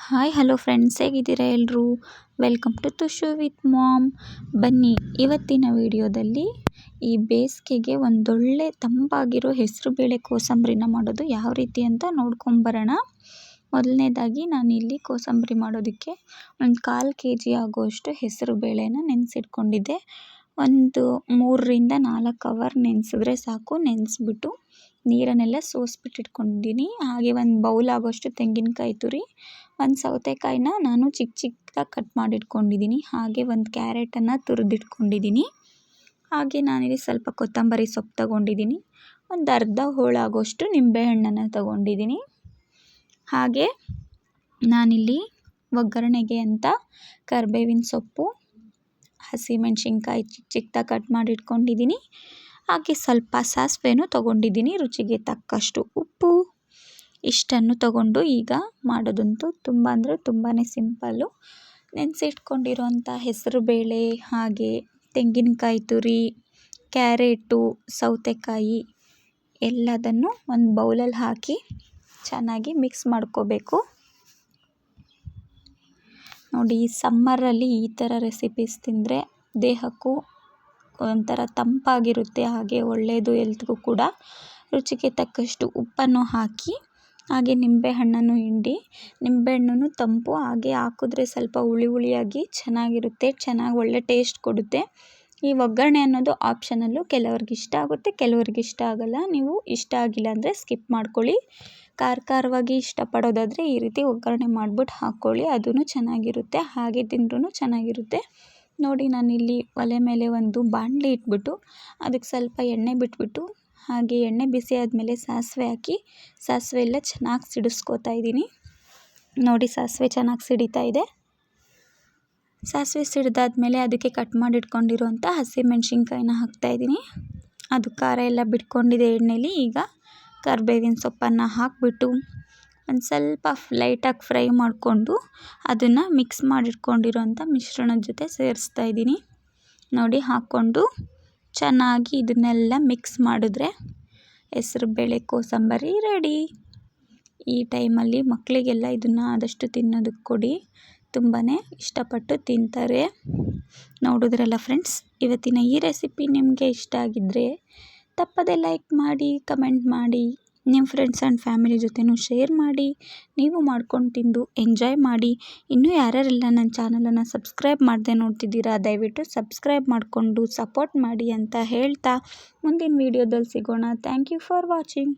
Hi hello friends, ಹೇಗಿದ್ದೀರಾ ಎಲ್ಲರೂ? Welcome to Tushu with mom. ಬನ್ನಿ, ಇವತ್ತಿನ ವಿಡಿಯೋದಲ್ಲಿ ಈ ಬೇಸಿಗೆಗೆ ಒಂದೊಳ್ಳೆ ತಂಪಾಗಿರೋ ಹೆಸರುಬೇಳೆ ಕೋಸಂಬರಿನ ಮಾಡೋದು ಯಾವ ರೀತಿ ಅಂತ ನೋಡ್ಕೊಂಬರೋಣ. ಮೊದಲನೇದಾಗಿ ನಾನಿಲ್ಲಿ ಕೋಸಂಬರಿ ಮಾಡೋದಕ್ಕೆ ಒಂದು 1/4 kg ಆಗುವಷ್ಟು ಹೆಸರುಬೇಳೆನ ನೆನೆಸಿಟ್ಕೊಂಡಿದ್ದೆ. ಒಂದು 3ರಿಂದ 4 ಅವರ್ ನೆನೆಸಿದ್ರೆ ಸಾಕು. ನೆನೆಸ್ಬಿಟ್ಟು ನೀರನ್ನೆಲ್ಲ ಸೋಸ್ಬಿಟ್ಟು ಇಟ್ಕೊಂಡಿದ್ದೀನಿ. ಹಾಗೆ ಒಂದು ಬೌಲ್ ಆಗೋಷ್ಟು ತೆಂಗಿನಕಾಯಿ ತುರಿ, ಒಂದು ಸೌತೆಕಾಯಿನ ನಾನು ಚಿಕ್ಕ ಚಿಕ್ಕದಾಗಿ ಕಟ್ ಮಾಡಿಟ್ಕೊಂಡಿದ್ದೀನಿ. ಹಾಗೆ ಒಂದು ಕ್ಯಾರೆಟನ್ನು ತುರಿದಿಟ್ಕೊಂಡಿದ್ದೀನಿ. ಹಾಗೆ ನಾನಿಲ್ಲಿ ಸ್ವಲ್ಪ ಕೊತ್ತಂಬರಿ ಸೊಪ್ಪು ತೊಗೊಂಡಿದ್ದೀನಿ. ಒಂದು ಅರ್ಧ ಹೋಳಾಗೋಷ್ಟು ನಿಂಬೆಹಣ್ಣನ್ನು ತೊಗೊಂಡಿದ್ದೀನಿ. ಹಾಗೆ ನಾನಿಲ್ಲಿ ಒಗ್ಗರಣೆಗೆ ಅಂತ ಕರಿಬೇವಿನ ಸೊಪ್ಪು, ಹಸಿಮೆಣಸಿನ್ಕಾಯಿ ಚಿಕ್ಕ ಚಿಕ್ಕದಾಗಿ ಕಟ್ ಮಾಡಿಟ್ಕೊಂಡಿದ್ದೀನಿ. ಹಾಗೆ ಸ್ವಲ್ಪ ಸಾಸಿವೆನೂ ತೊಗೊಂಡಿದ್ದೀನಿ, ರುಚಿಗೆ ತಕ್ಕಷ್ಟು ಉಪ್ಪು, ಇಷ್ಟನ್ನು ತೊಗೊಂಡು ಈಗ ಮಾಡೋದಂತೂ ತುಂಬ ಅಂದರೆ ತುಂಬಾ ಸಿಂಪಲ್ಲು. ನೆನೆಸಿಟ್ಕೊಂಡಿರೋಂಥ ಹೆಸರುಬೇಳೆ, ಹಾಗೆ ತೆಂಗಿನಕಾಯಿ ತುರಿ, ಕ್ಯಾರೆಟು, ಸೌತೆಕಾಯಿ ಎಲ್ಲದನ್ನು ಒಂದು ಬೌಲಲ್ಲಿ ಹಾಕಿ ಚೆನ್ನಾಗಿ ಮಿಕ್ಸ್ ಮಾಡ್ಕೋಬೇಕು. ನೋಡಿ, ಸಮ್ಮರಲ್ಲಿ ಈ ಥರ ರೆಸಿಪೀಸ್ ತಿಂದರೆ ದೇಹಕ್ಕೂ ಒಂಥರ ತಂಪಾಗಿರುತ್ತೆ, ಹಾಗೆ ಒಳ್ಳೆಯದು ಹೆಲ್ತ್ಗೂ ಕೂಡ. ರುಚಿಗೆ ತಕ್ಕಷ್ಟು ಉಪ್ಪನ್ನು ಹಾಕಿ, ಹಾಗೆ ನಿಂಬೆಹಣ್ಣನ್ನು ಹಿಂಡಿ, ನಿಂಬೆಹಣ್ಣು ತಂಪು, ಹಾಗೆ ಹಾಕಿದ್ರೆ ಸ್ವಲ್ಪ ಹುಳಿ ಹುಳಿಯಾಗಿ ಚೆನ್ನಾಗಿರುತ್ತೆ, ಚೆನ್ನಾಗಿ ಒಳ್ಳೆ ಟೇಸ್ಟ್ ಕೊಡುತ್ತೆ. ಈ ಒಗ್ಗರಣೆ ಅನ್ನೋದು ಆಪ್ಷನಲ್ಲು, ಕೆಲವ್ರಿಗೆ ಇಷ್ಟ ಆಗುತ್ತೆ, ಕೆಲವ್ರಿಗೆ ಇಷ್ಟ ಆಗೋಲ್ಲ. ನೀವು ಇಷ್ಟ ಆಗಿಲ್ಲ ಅಂದರೆ ಸ್ಕಿಪ್ ಮಾಡ್ಕೊಳ್ಳಿ. ಖಾರವಾಗಿ ಇಷ್ಟಪಡೋದಾದರೆ ಈ ರೀತಿ ಒಗ್ಗರಣೆ ಮಾಡಿಬಿಟ್ಟು ಹಾಕ್ಕೊಳ್ಳಿ, ಅದೂ ಚೆನ್ನಾಗಿರುತ್ತೆ. ಹಾಗೆ ತಿಂದ್ರೂ ಚೆನ್ನಾಗಿರುತ್ತೆ. ನೋಡಿ, ನಾನಿಲ್ಲಿ ಒಲೆ ಮೇಲೆ ಒಂದು ಬಾಣಲಿ ಇಟ್ಬಿಟ್ಟು ಅದಕ್ಕೆ ಸ್ವಲ್ಪ ಎಣ್ಣೆ ಬಿಟ್ಬಿಟ್ಟು, ಹಾಗೆ ಎಣ್ಣೆ ಬಿಸಿ ಆದಮೇಲೆ ಸಾಸಿವೆ ಹಾಕಿ, ಸಾಸಿವೆ ಎಲ್ಲ ಚೆನ್ನಾಗಿ ಸಿಡಿಸ್ಕೋತಾ ಇದ್ದೀನಿ. ನೋಡಿ, ಸಾಸಿವೆ ಚೆನ್ನಾಗಿ ಸಿಡಿತಾ ಇದೆ. ಸಾಸಿವೆ ಸಿಡಿದಾದ್ಮೇಲೆ ಅದಕ್ಕೆ ಕಟ್ ಮಾಡಿಟ್ಕೊಂಡಿರೋಂಥ ಹಸಿಮೆಣ್ಸಿನ್ಕಾಯಿನ ಹಾಕ್ತಾಯಿದ್ದೀನಿ. ಅದು ಖಾರ ಎಲ್ಲ ಬಿಟ್ಕೊಂಡಿದೆ ಎಣ್ಣೆಲಿ. ಈಗ ಕರಿಬೇವಿನ ಸೊಪ್ಪನ್ನು ಹಾಕಿಬಿಟ್ಟು ಒಂದು ಸ್ವಲ್ಪ ಲೈಟಾಗಿ ಫ್ರೈ ಮಾಡಿಕೊಂಡು ಅದನ್ನು ಮಿಕ್ಸ್ ಮಾಡಿಟ್ಕೊಂಡಿರೋಂಥ ಮಿಶ್ರಣದ ಜೊತೆ ಸೇರಿಸ್ತಾ ಇದ್ದೀನಿ. ನೋಡಿ, ಹಾಕ್ಕೊಂಡು ಚೆನ್ನಾಗಿ ಇದನ್ನೆಲ್ಲ ಮಿಕ್ಸ್ ಮಾಡಿದ್ರೆ ಹೆಸರುಬೇಳೆ ಕೋಸಂಬರಿ ರೆಡಿ. ಈ ಟೈಮಲ್ಲಿ ಮಕ್ಕಳಿಗೆಲ್ಲ ಇದನ್ನು ಆದಷ್ಟು ತಿನ್ನೋದಕ್ಕೆ ಕೊಡಿ, ತುಂಬಾ ಇಷ್ಟಪಟ್ಟು ತಿಂತಾರೆ. ನೋಡಿದ್ರಲ್ಲ ಫ್ರೆಂಡ್ಸ್, ಇವತ್ತಿನ ಈ ರೆಸಿಪಿ ನಿಮಗೆ ಇಷ್ಟ ಆಗಿದ್ದರೆ ತಪ್ಪದೆ ಲೈಕ್ ಮಾಡಿ, ಕಮೆಂಟ್ ಮಾಡಿ, ನಿಮ್ಮ ಫ್ರೆಂಡ್ಸ್ ಆ್ಯಂಡ್ ಫ್ಯಾಮಿಲಿ ಜೊತೆನೂ ಶೇರ್ ಮಾಡಿ. ನೀವು ಮಾಡ್ಕೊಂಡು ತಿಂದು ಎಂಜಾಯ್ ಮಾಡಿ. ಇನ್ನೂ ಯಾರ್ಯಾರೆಲ್ಲ ನನ್ನ ಚಾನಲನ್ನು ಸಬ್ಸ್ಕ್ರೈಬ್ ಮಾಡದೆ ನೋಡ್ತಿದ್ದೀರಾ, ದಯವಿಟ್ಟು ಸಬ್ಸ್ಕ್ರೈಬ್ ಮಾಡಿಕೊಂಡು ಸಪೋರ್ಟ್ ಮಾಡಿ ಅಂತ ಹೇಳ್ತಾ ಮುಂದಿನ ವೀಡಿಯೋದಲ್ಲಿ ಸಿಗೋಣ. Thank you for watching.